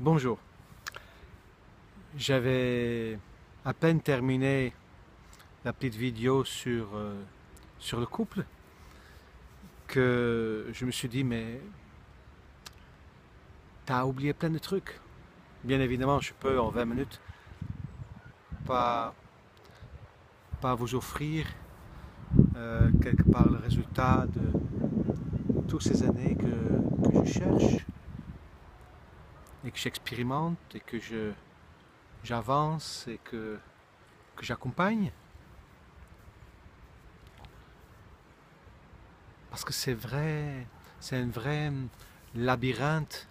Bonjour, j'avais à peine terminé la petite vidéo sur le couple que je me suis dit mais t'as oublié plein de trucs. Bien évidemment je peux en 20 minutes pas, pas vous offrir quelque part le résultat de toutes ces années que je cherche et que j'expérimente et que j'avance et que j'accompagne. Parce que c'est vrai, c'est un vrai labyrinthe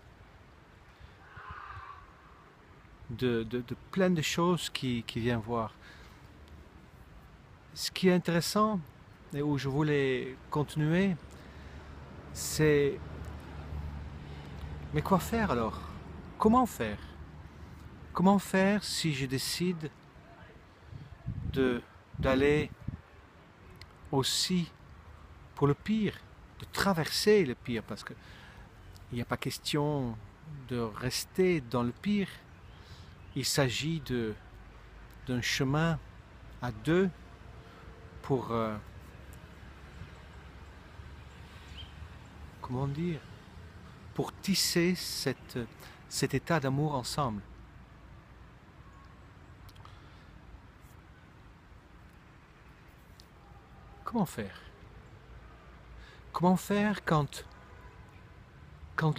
de plein de choses qui viennent voir. Ce qui est intéressant et où je voulais continuer, c'est mais quoi faire alors? Comment faire? Comment faire si je décide de d'aller aussi pour le pire, de traverser le pire, parce que il n'y a pas question de rester dans le pire. Il s'agit d'un chemin à deux pour, comment dire, pour tisser cet état d'amour ensemble. Comment faire? Comment faire quand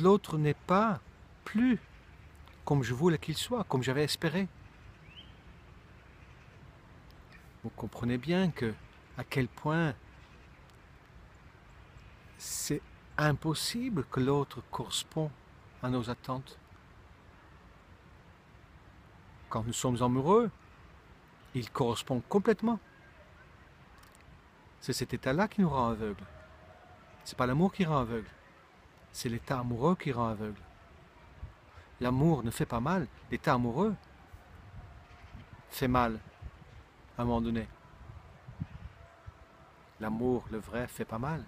l'autre n'est pas plus comme je voulais qu'il soit, comme j'avais espéré? Vous comprenez bien que à quel point c'est impossible que l'autre corresponde à nos attentes. Quand nous sommes amoureux, il correspond complètement. C'est cet état-là qui nous rend aveugles. C'est pas l'amour qui rend aveugle, c'est l'état amoureux qui rend aveugle. L'amour ne fait pas mal, l'état amoureux fait mal à un moment donné. L'amour, le vrai, fait pas mal.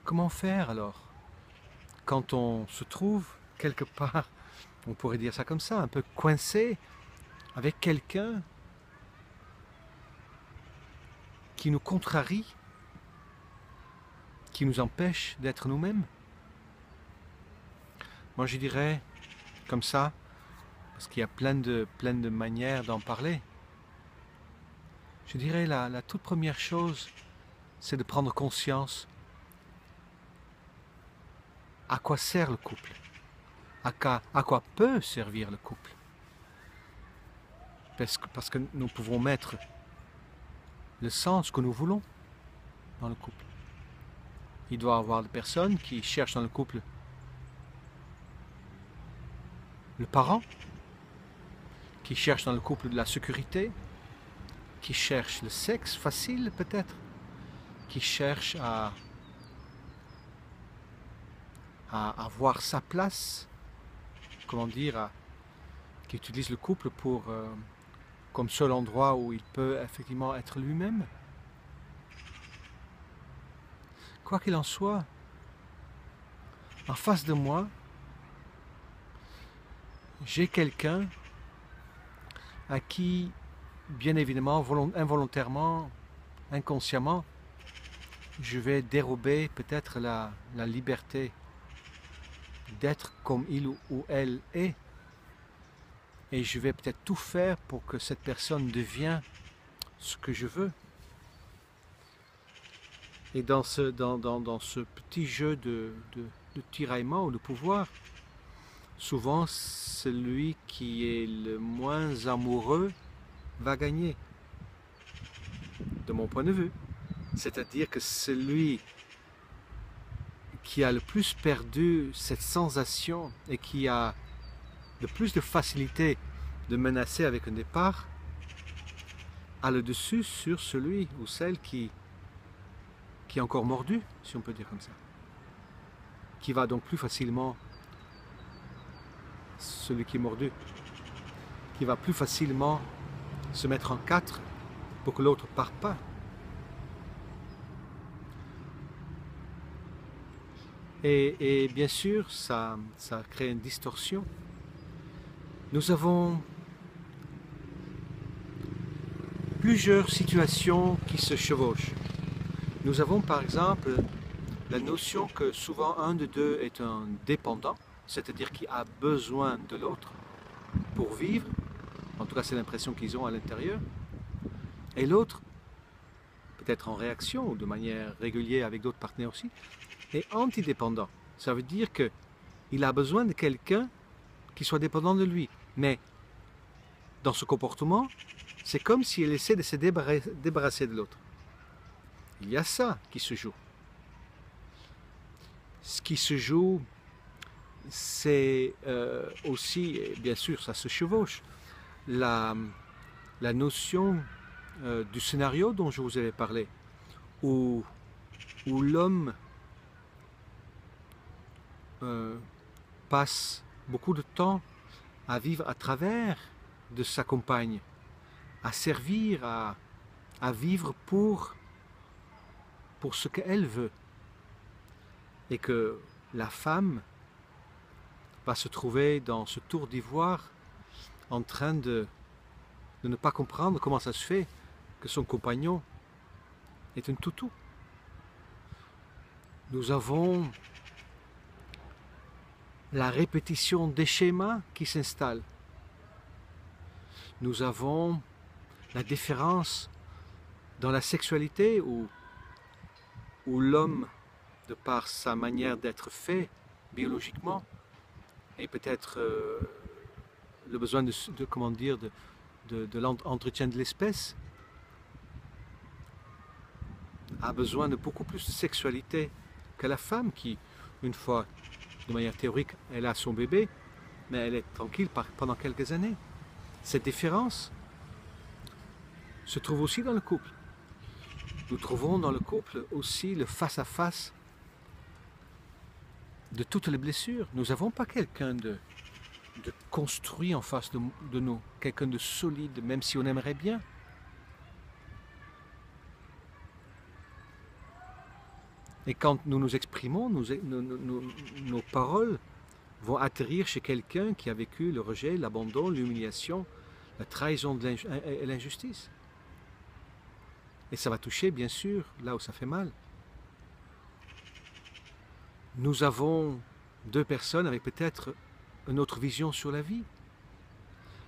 Comment faire alors quand on se trouve quelque part, on pourrait dire ça comme ça, un peu coincé avec quelqu'un qui nous contrarie, qui nous empêche d'être nous-mêmes? Moi je dirais comme ça, parce qu'il y a plein de manières d'en parler. Je dirais la toute première chose, c'est de prendre conscience à quoi sert le couple, à quoi peut servir le couple. Parce que nous pouvons mettre le sens que nous voulons dans le couple. Il doit y avoir des personnes qui cherchent dans le couple le parent, qui cherchent dans le couple de la sécurité, qui cherchent le sexe facile peut-être, qui cherchent à avoir sa place, comment dire, qui utilisent le couple pour comme seul endroit où il peut effectivement être lui-même. Quoi qu'il en soit, en face de moi, j'ai quelqu'un à qui, bien évidemment, involontairement, inconsciemment, je vais dérober peut-être la liberté d'être comme il ou elle est. Et je vais peut-être tout faire pour que cette personne devienne ce que je veux. Et dans ce petit jeu de tiraillement ou de pouvoir, souvent celui qui est le moins amoureux va gagner, de mon point de vue. C'est-à-dire que celui qui a le plus perdu cette sensation et qui a le plus de facilité de menacer avec un départ, a le dessus sur celui ou celle qui est encore mordu, si on peut dire comme ça. Qui va donc plus facilement, celui qui est mordu, qui va plus facilement se mettre en quatre pour que l'autre ne parte pas. Et bien sûr, ça crée une distorsion. Nous avons plusieurs situations qui se chevauchent. Nous avons par exemple la notion que souvent un de deux est un dépendant, c'est-à-dire qui a besoin de l'autre pour vivre. En tout cas, c'est l'impression qu'ils ont à l'intérieur. Et l'autre, peut-être en réaction ou de manière régulière avec d'autres partenaires aussi, est antidépendant. Ça veut dire qu'il a besoin de quelqu'un qui soit dépendant de lui. Mais dans ce comportement, c'est comme s'il essaie de se débarrasser de l'autre. Il y a ça qui se joue. Ce qui se joue, c'est aussi, et bien sûr, ça se chevauche, la notion du scénario dont je vous avais parlé, où l'homme passe beaucoup de temps à vivre à travers de sa compagne, à servir, à vivre pour ce qu'elle veut. Et que la femme va se trouver dans ce tour d'ivoire en train de ne pas comprendre comment ça se fait que son compagnon est un toutou. Nous avons la répétition des schémas qui s'installent. Nous avons la différence dans la sexualité où l'homme, de par sa manière d'être fait biologiquement, et peut-être le besoin comment dire, de l'entretien de l'espèce, a besoin de beaucoup plus de sexualité que la femme qui, une fois, de manière théorique, elle a son bébé, mais elle est tranquille pendant quelques années. Cette différence se trouve aussi dans le couple. Nous trouvons dans le couple aussi le face-à-face de toutes les blessures. Nous n'avons pas quelqu'un de construit en face de nous, quelqu'un de solide, même si on aimerait bien. Et quand nous nous exprimons, nos paroles vont atterrir chez quelqu'un qui a vécu le rejet, l'abandon, l'humiliation, la trahison et l'injustice. Et ça va toucher, bien sûr, là où ça fait mal. Nous avons deux personnes avec peut-être une autre vision sur la vie.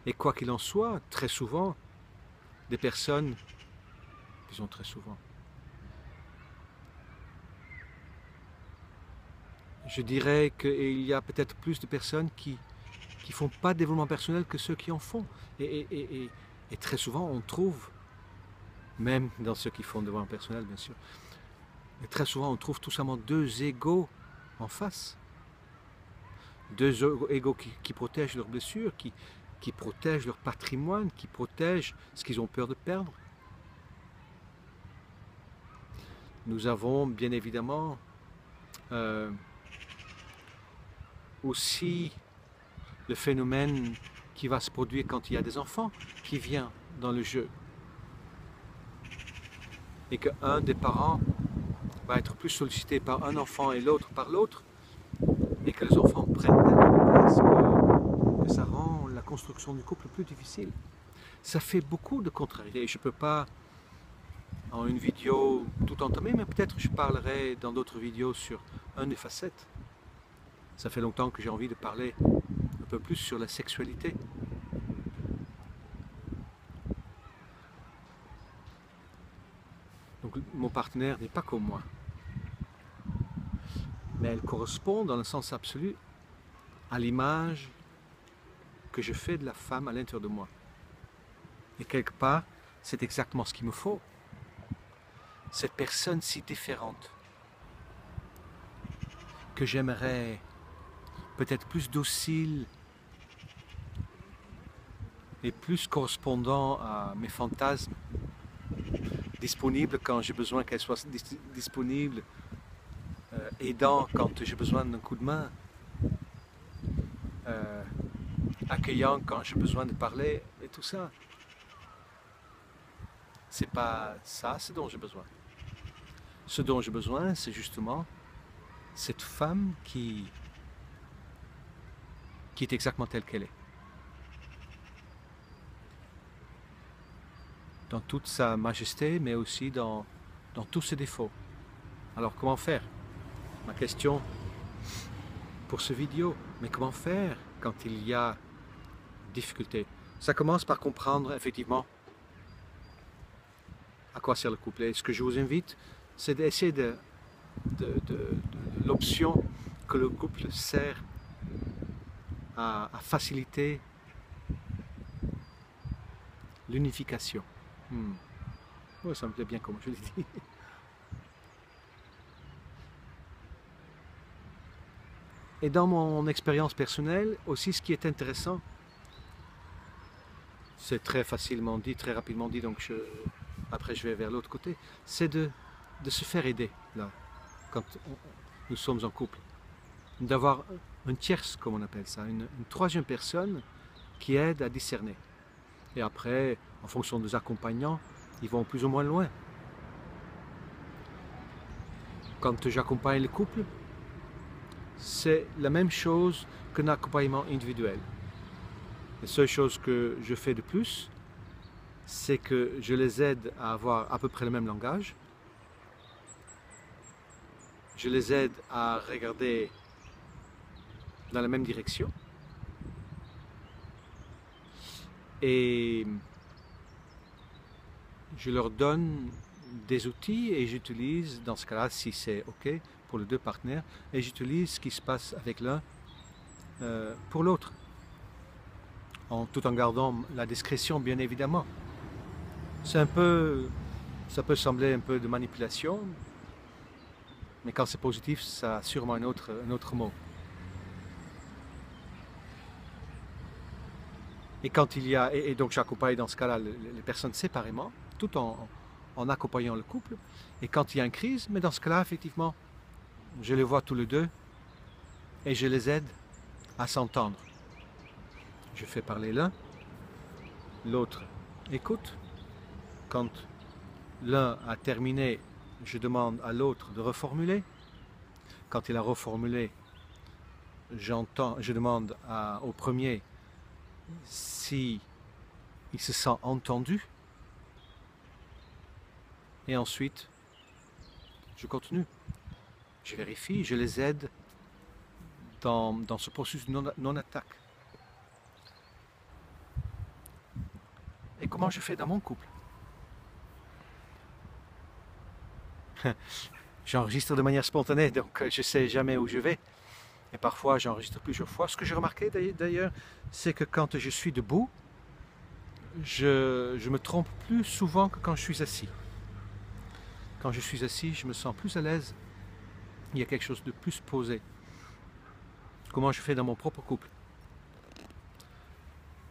Et quoi qu'il en soit, très souvent, des personnes, disons très souvent, je dirais qu'il y a peut-être plus de personnes qui ne font pas de développement personnel que ceux qui en font. Et très souvent, on trouve, même dans ceux qui font de développement personnel, bien sûr, mais très souvent, on trouve tout simplement deux égos en face. Deux égos qui protègent leurs blessures, qui protègent leur patrimoine, qui protègent ce qu'ils ont peur de perdre. Nous avons bien évidemment aussi le phénomène qui va se produire quand il y a des enfants qui vient dans le jeu. Et qu'un des parents va être plus sollicité par un enfant et l'autre par l'autre, et que les enfants prennent tellement de place que ça rend la construction du couple plus difficile. Ça fait beaucoup de contrariétés. Je ne peux pas, en une vidéo, tout entamer, mais peut-être je parlerai dans d'autres vidéos sur une des facettes. Ça fait longtemps que j'ai envie de parler un peu plus sur la sexualité. Donc mon partenaire n'est pas comme moi. Mais elle correspond dans le sens absolu à l'image que je fais de la femme à l'intérieur de moi. Et quelque part, c'est exactement ce qu'il me faut. Cette personne si différente, que j'aimerais peut-être plus docile et plus correspondant à mes fantasmes, disponible quand j'ai besoin qu'elle soit disponible, aidant quand j'ai besoin d'un coup de main, accueillant quand j'ai besoin de parler, et tout ça. C'est pas ça ce dont j'ai besoin. Ce dont j'ai besoin, c'est justement cette femme qui est exactement telle qu'elle est. Dans toute sa majesté, mais aussi dans tous ses défauts. Alors comment faire? Ma question pour ce vidéo, mais comment faire quand il y a difficulté? Ça commence par comprendre effectivement à quoi sert le couple. Et ce que je vous invite, c'est d'essayer de l'option que le couple sert à faciliter l'unification. Ouais, ça me plaît bien comme je l'ai dit. Et dans mon expérience personnelle, aussi ce qui est intéressant, c'est très facilement dit, très rapidement dit, donc après je vais vers l'autre côté, c'est de se faire aider, là, quand nous sommes en couple. D'avoir une tierce, comme on appelle ça, une troisième personne qui aide à discerner. Et après, en fonction des accompagnants, ils vont plus ou moins loin. Quand j'accompagne le couple, c'est la même chose qu'un accompagnement individuel. La seule chose que je fais de plus, c'est que je les aide à avoir à peu près le même langage. Je les aide à regarder dans la même direction. Et je leur donne des outils et j'utilise, dans ce cas-là, si c'est OK pour les deux partenaires, et j'utilise ce qui se passe avec l'un pour l'autre. Tout en gardant la discrétion, bien évidemment. Ça peut sembler un peu de manipulation, mais quand c'est positif, ça a sûrement un autre mot. Et quand il y a, et donc j'accompagne dans ce cas-là les personnes séparément, tout en accompagnant le couple. Et quand il y a une crise, mais dans ce cas-là, effectivement, je les vois tous les deux et je les aide à s'entendre. Je fais parler l'un, l'autre écoute. Quand l'un a terminé, je demande à l'autre de reformuler. Quand il a reformulé, je demande au premier si il se sent entendu. Et ensuite, je continue. Je vérifie, je les aide dans ce processus non-attaque. Et comment je fais dans mon couple? J'enregistre de manière spontanée, donc je ne sais jamais où je vais. Et parfois, j'enregistre plusieurs fois. Ce que j'ai remarqué d'ailleurs, c'est que quand je suis debout, je me trompe plus souvent que quand je suis assis. Quand je suis assis, je me sens plus à l'aise. Il y a quelque chose de plus posé. Comment je fais dans mon propre couple?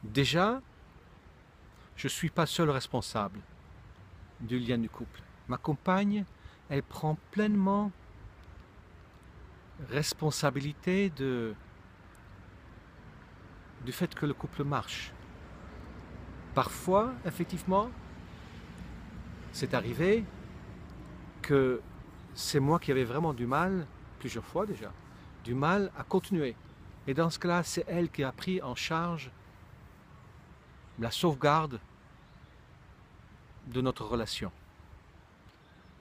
Déjà, je ne suis pas seul responsable du lien du couple. Ma compagne, elle prend pleinement responsabilité du fait que le couple marche. Parfois, effectivement, c'est arrivé que c'est moi qui avais vraiment du mal, plusieurs fois déjà, du mal à continuer. Et dans ce cas-là, c'est elle qui a pris en charge la sauvegarde de notre relation.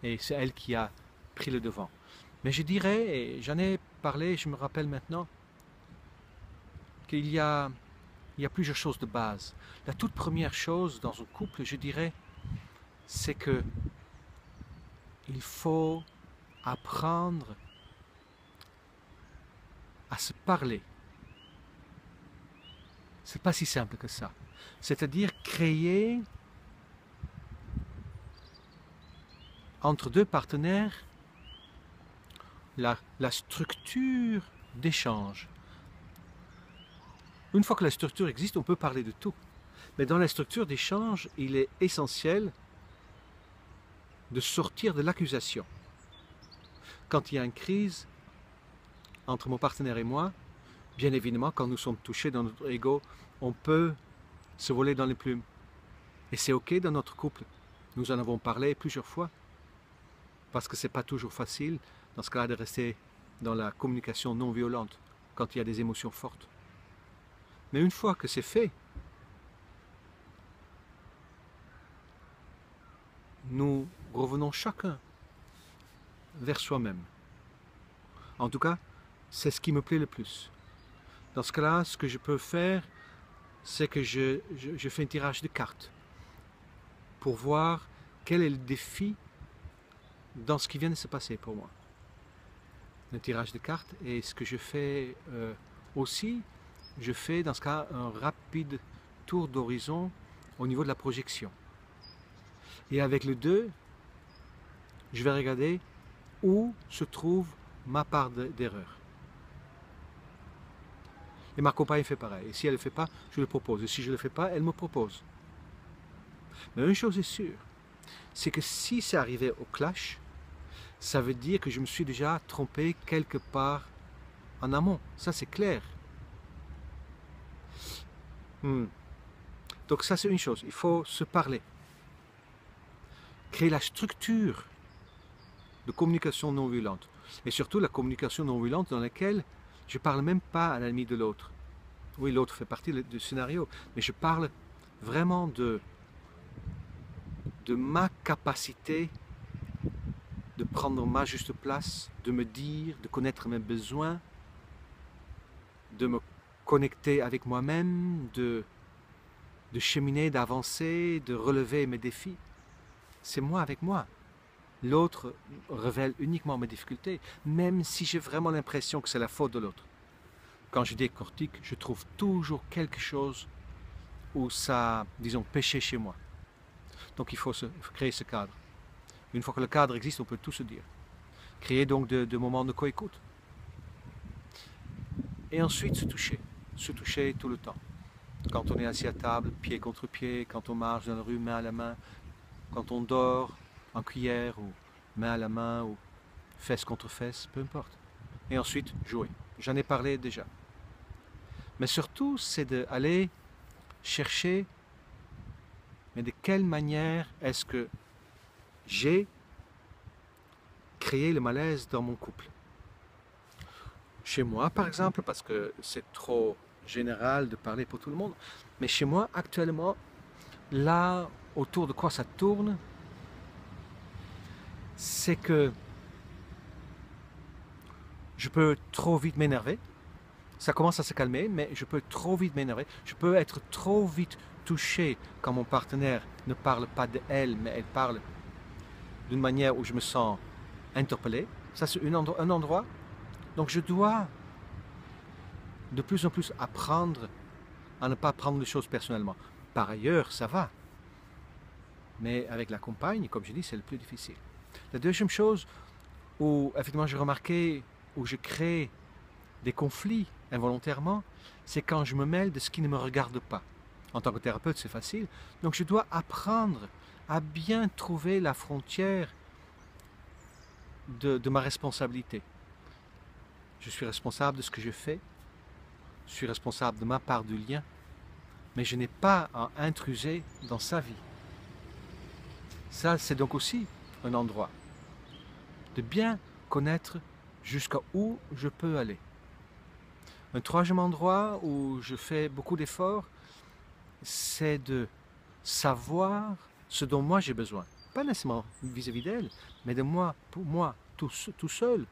Et c'est elle qui a pris le devant. Mais je dirais, et j'en ai parlé, je me rappelle maintenant, qu'il y a plusieurs choses de base. La toute première chose dans un couple, je dirais, c'est que il faut apprendre à se parler. C'est pas si simple que ça. C'est-à-dire créer entre deux partenaires la structure d'échange. Une fois que la structure existe, on peut parler de tout. Mais dans la structure d'échange, il est essentiel de sortir de l'accusation. Quand il y a une crise entre mon partenaire et moi, bien évidemment, quand nous sommes touchés dans notre ego, on peut se voler dans les plumes. Et c'est OK dans notre couple. Nous en avons parlé plusieurs fois. Parce que ce n'est pas toujours facile, dans ce cas-là, de rester dans la communication non violente, quand il y a des émotions fortes. Mais une fois que c'est fait, nous revenons chacun vers soi-même. En tout cas, c'est ce qui me plaît le plus. Dans ce cas-là, ce que je peux faire, c'est que je fais un tirage de cartes pour voir quel est le défi dans ce qui vient de se passer pour moi. Un tirage de cartes, et ce que je fais aussi, je fais dans ce cas un rapide tour d'horizon au niveau de la projection. Et avec le 2, je vais regarder où se trouve ma part d'erreur. Et ma compagne fait pareil. Et si elle ne le fait pas, je le propose. Et si je ne le fais pas, elle me propose. Mais une chose est sûre, c'est que si c'est arrivé au clash, ça veut dire que je me suis déjà trompé quelque part en amont. Ça, c'est clair. Donc ça, c'est une chose. Il faut se parler. Créer la structure de communication non violente. Et surtout la communication non violente dans laquelle je ne parle même pas à l'ennemi de l'autre. Oui, l'autre fait partie du scénario, mais je parle vraiment de ma capacité de prendre ma juste place, de me dire, de connaître mes besoins, de me connecter avec moi-même, de cheminer, d'avancer, de relever mes défis. C'est moi avec moi. L'autre révèle uniquement mes difficultés, même si j'ai vraiment l'impression que c'est la faute de l'autre. Quand je décortique, je trouve toujours quelque chose où ça a, disons, péché chez moi. Donc il faut créer ce cadre. Une fois que le cadre existe, on peut tout se dire. Créer donc de moments de co-écoute. Et ensuite se toucher tout le temps. Quand on est assis à table, pied contre pied, quand on marche dans la rue, main à la main, quand on dort en cuillère ou main à la main ou fesse contre fesse, peu importe. Et ensuite, jouer. J'en ai parlé déjà. Mais surtout, c'est d'aller chercher, mais de quelle manière est-ce que j'ai créé le malaise dans mon couple. Chez moi, par exemple, parce que c'est trop général de parler pour tout le monde, mais chez moi, actuellement, là, autour de quoi ça tourne, c'est que je peux trop vite m'énerver. Ça commence à se calmer, mais je peux trop vite m'énerver. Je peux être trop vite touché quand mon partenaire ne parle pas de elle, mais elle parle d'une manière où je me sens interpellé. Ça, c'est un endroit. Donc, je dois de plus en plus apprendre à ne pas prendre les choses personnellement. Par ailleurs, ça va. Mais avec la compagne, comme je dis, c'est le plus difficile. La deuxième chose où, effectivement, j'ai remarqué, où je crée des conflits involontairement, c'est quand je me mêle de ce qui ne me regarde pas. En tant que thérapeute, c'est facile. Donc, je dois apprendre à bien trouver la frontière de ma responsabilité. Je suis responsable de ce que je fais. Je suis responsable de ma part du lien. Mais je n'ai pas à intruser dans sa vie. Ça, c'est donc aussi un endroit de bien connaître jusqu'à où je peux aller. Un troisième endroit où je fais beaucoup d'efforts, c'est de savoir ce dont moi j'ai besoin. Pas nécessairement vis-à-vis d'elle, mais de moi, pour moi, tout seul.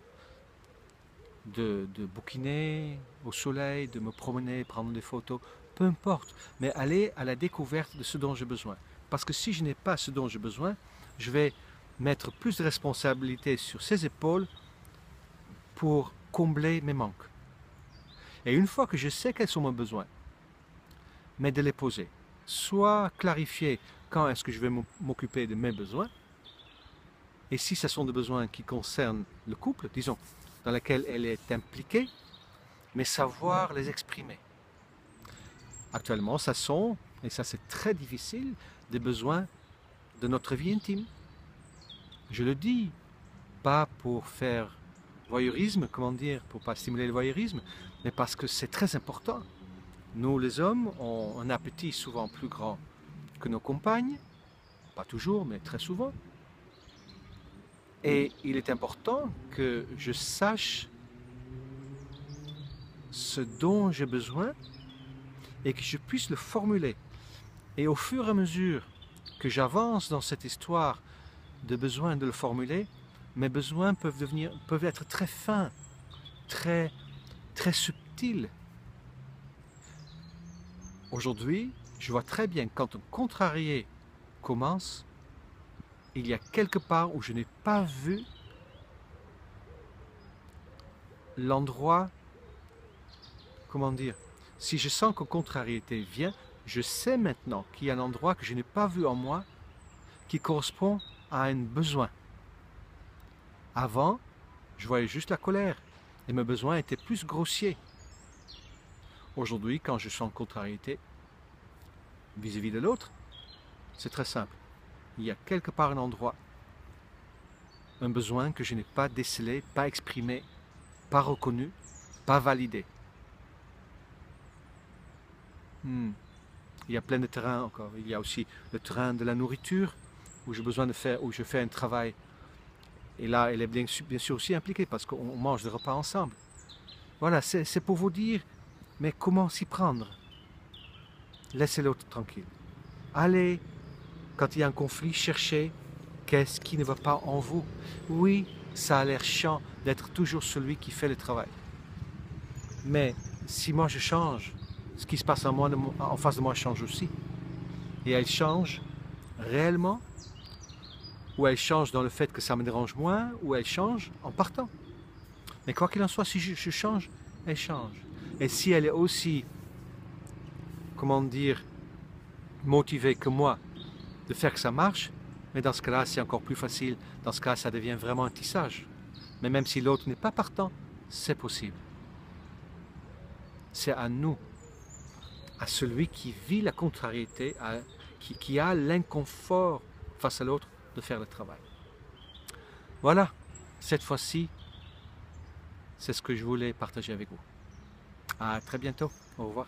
De bouquiner au soleil, de me promener, prendre des photos, peu importe. Mais aller à la découverte de ce dont j'ai besoin. Parce que si je n'ai pas ce dont j'ai besoin, je vais mettre plus de responsabilités sur ses épaules pour combler mes manques. Et une fois que je sais quels sont mes besoins, mais de les poser, soit clarifier quand est-ce que je vais m'occuper de mes besoins, et si ce sont des besoins qui concernent le couple, disons, dans lequel elle est impliquée, mais savoir les exprimer. Actuellement, ça sont, et ça c'est très difficile, des besoins de notre vie intime. Je le dis, pas pour faire voyeurisme, comment dire, pour pas stimuler le voyeurisme, mais parce que c'est très important. Nous, les hommes, ont un appétit souvent plus grand que nos compagnes, pas toujours, mais très souvent. Et il est important que je sache ce dont j'ai besoin et que je puisse le formuler. Et au fur et à mesure que j'avance dans cette histoire de besoin de le formuler, mes besoins peuvent être très fins, très subtils. Aujourd'hui, je vois très bien quand un contrarié commence, il y a quelque part où je n'ai pas vu l'endroit, comment dire, si je sens que contrariété vient, je sais maintenant qu'il y a un endroit que je n'ai pas vu en moi qui correspond à un besoin. Avant, je voyais juste la colère et mes besoins étaient plus grossiers. Aujourd'hui, quand je sens contrariété vis-à-vis de l'autre, c'est très simple. Il y a quelque part un endroit, un besoin que je n'ai pas décelé, pas exprimé, pas reconnu, pas validé. Il y a plein de terrains encore. Il y a aussi le terrain de la nourriture, où j'ai besoin de faire, où je fais un travail. Et là, elle est bien sûr aussi impliquée parce qu'on mange des repas ensemble. Voilà, c'est pour vous dire, mais comment s'y prendre? Laissez l'autre tranquille. Allez, quand il y a un conflit, cherchez qu'est-ce qui ne va pas en vous. Oui, ça a l'air chiant d'être toujours celui qui fait le travail. Mais si moi je change, ce qui se passe en face de moi change aussi. Et elle change réellement, ou elle change dans le fait que ça me dérange moins, ou elle change en partant. Mais quoi qu'il en soit, si je change, elle change. Et si elle est aussi, comment dire, motivée que moi de faire que ça marche, mais dans ce cas-là, c'est encore plus facile. Dans ce cas, ça devient vraiment un tissage. Mais même si l'autre n'est pas partant, c'est possible. C'est à nous, à celui qui vit la contrariété, qui a l'inconfort face à l'autre, de faire le travail. Voilà, cette fois-ci, c'est ce que je voulais partager avec vous. À très bientôt. Au revoir.